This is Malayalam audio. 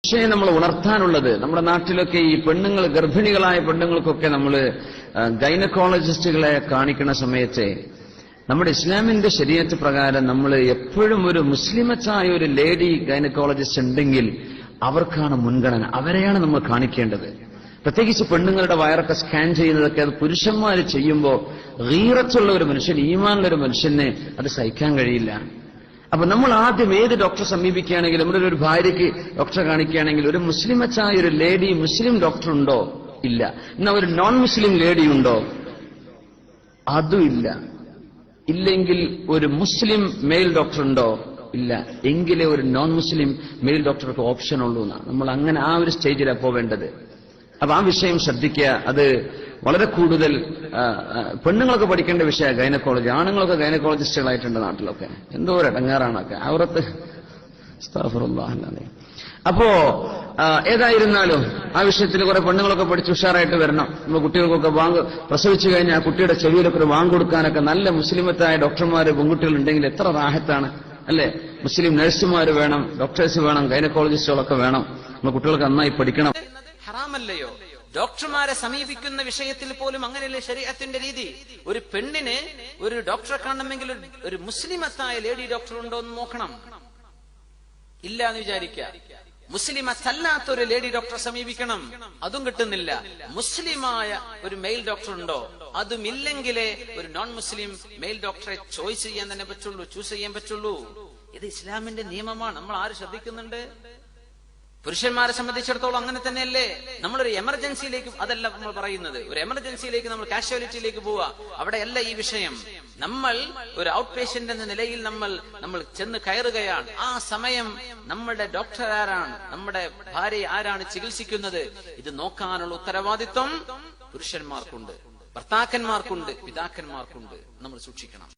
വിഷയം നമ്മൾ ഉണർത്താനുള്ളത് നമ്മുടെ നാട്ടിലൊക്കെ ഈ പെണ്ണുങ്ങൾ ഗർഭിണികളായ പെണ്ണുങ്ങൾക്കൊക്കെ നമ്മൾ ഗൈനക്കോളജിസ്റ്റുകളെ കാണിക്കുന്ന സമയത്ത് നമ്മുടെ ഇസ്ലാമിന്റെ ശരീഅത്ത് പ്രകാരം നമ്മൾ എപ്പോഴും ഒരു മുസ്ലിമച്ചായ ഒരു ലേഡി ഗൈനക്കോളജിസ്റ്റ് ഉണ്ടെങ്കിൽ അവർക്കാണ് മുൻഗണന, അവരെയാണ് നമ്മൾ കാണിക്കേണ്ടത്. പ്രത്യേകിച്ച് പെണ്ണുങ്ങളുടെ വയറൊക്കെ സ്കാൻ ചെയ്യുന്നതൊക്കെ അത് പുരുഷന്മാർ ചെയ്യുമ്പോൾ ഗീറത്തുള്ള ഒരു മനുഷ്യൻ, ഈമാനുള്ള ഒരു മനുഷ്യന് അത് സഹിക്കാൻ കഴിയില്ല. അപ്പൊ നമ്മൾ ആദ്യം ഏത് ഡോക്ടറെ സമീപിക്കുകയാണെങ്കിലും, നമ്മുടെ ഒരു ഭാര്യയ്ക്ക് ഡോക്ടറെ കാണിക്കുകയാണെങ്കിൽ ഒരു മുസ്ലിമച്ചായ ഒരു ലേഡി മുസ്ലിം ഡോക്ടർ ഉണ്ടോ? ഇല്ല. എന്നാ ഒരു നോൺ മുസ്ലിം ലേഡി ഉണ്ടോ? അതും ഇല്ല. ഇല്ലെങ്കിൽ ഒരു മുസ്ലിം മെയിൽ ഡോക്ടർ ഉണ്ടോ? ഇല്ല. എങ്കിലേ ഒരു നോൺ മുസ്ലിം മെയിൽ ഡോക്ടർക്ക് ഓപ്ഷൻ ഉള്ളൂ എന്നാണ്. നമ്മൾ അങ്ങനെ ആ ഒരു സ്റ്റേജിലാണ് പോവേണ്ടത്. അപ്പൊ ആ വിഷയം ശ്രദ്ധിക്കുക. അത് വളരെ കൂടുതൽ പെണ്ണുങ്ങളൊക്കെ പഠിക്കേണ്ട വിഷയമാണ് ഗൈനക്കോളജി. ആണുങ്ങളൊക്കെ ഗൈനക്കോളജിസ്റ്റുകളായിട്ടുണ്ട് നാട്ടിലൊക്കെ. എന്തോ ഒരു ഇടങ്ങാറാണൊക്കെ അവരത്ത്. അപ്പോ ഏതായിരുന്നാലും ആ വിഷയത്തിൽ കുറെ പെണ്ണുങ്ങളൊക്കെ പഠിച്ച് ഉഷാറായിട്ട് വരണം. നമ്മൾ കുട്ടികൾക്കൊക്കെ പ്രസവിച്ചു കഴിഞ്ഞാൽ ആ കുട്ടിയുടെ ചെവിയിലൊക്കെ ഒരു കൊടുക്കാനൊക്കെ നല്ല മുസ്ലിമത്തായ ഡോക്ടർമാര് പെൺകുട്ടികൾ ഉണ്ടെങ്കിൽ എത്ര റാഹത്താണ് അല്ലെ? മുസ്ലിം നഴ്സുമാർ വേണം, ഡോക്ടേഴ്സ് വേണം, ഗൈനക്കോളജിസ്റ്റുകളൊക്കെ വേണം. നമ്മൾ കുട്ടികൾക്ക് നന്നായി പഠിക്കണം. ഹറാമല്ലയോ? ഡോക്ടർമാരെ സമീപിക്കുന്ന വിഷയത്തിൽ പോലും അങ്ങനെയല്ലേ ശരീഅത്തിന്റെ രീതി? ഒരു പെണ്ണിന് ഒരു ഡോക്ടറെ കാണണമെങ്കിൽ ഒരു മുസ്ലിമത്തായ ലേഡി ഡോക്ടർ ഉണ്ടോ എന്ന് നോക്കണം. ഇല്ല എന്ന് വിചാരിക്കുക. മുസ്ലിമത്തല്ലാത്ത ഒരു ലേഡി ഡോക്ടറെ സമീപിക്കണം. അതും കിട്ടുന്നില്ല. മുസ്ലിമായ ഒരു മെയിൽ ഡോക്ടർ ഉണ്ടോ? അതും ഇല്ലെങ്കിലേ ഒരു നോൺ മുസ്ലിം മെയിൽ ഡോക്ടറെ ചോയ്സ് ചെയ്യാൻ തന്നെ പറ്റുള്ളൂ, ചൂസ് ചെയ്യാൻ പറ്റുള്ളൂ. ഇത് ഇസ്ലാമിന്റെ നിയമമാണ്. നമ്മൾ ആര് ശ്രദ്ധിക്കുന്നുണ്ട്? പുരുഷന്മാരെ സംബന്ധിച്ചിടത്തോളം അങ്ങനെ തന്നെയല്ലേ? നമ്മളൊരു എമർജൻസിയിലേക്ക്, അതല്ല നമ്മൾ പറയുന്നത്, ഒരു എമർജൻസിയിലേക്ക് നമ്മൾ കാഷ്വാലിറ്റിയിലേക്ക് പോവുക. അവിടെയല്ല ഈ വിഷയം. നമ്മൾ ഒരു ഔട്ട് പേഷ്യന്റ് എന്ന നിലയിൽ നമ്മൾ ചെന്ന് കയറുകയാണ്. ആ സമയം നമ്മുടെ ഡോക്ടർ ആരാണ്, നമ്മുടെ ഭാര്യ ആരാണ് ചികിത്സിക്കുന്നത്, ഇത് നോക്കാനുള്ള ഉത്തരവാദിത്വം പുരുഷന്മാർക്കുണ്ട്, ഭർത്താക്കന്മാർക്കുണ്ട്, പിതാക്കന്മാർക്കുണ്ട്. നമ്മൾ സൂക്ഷിക്കണം.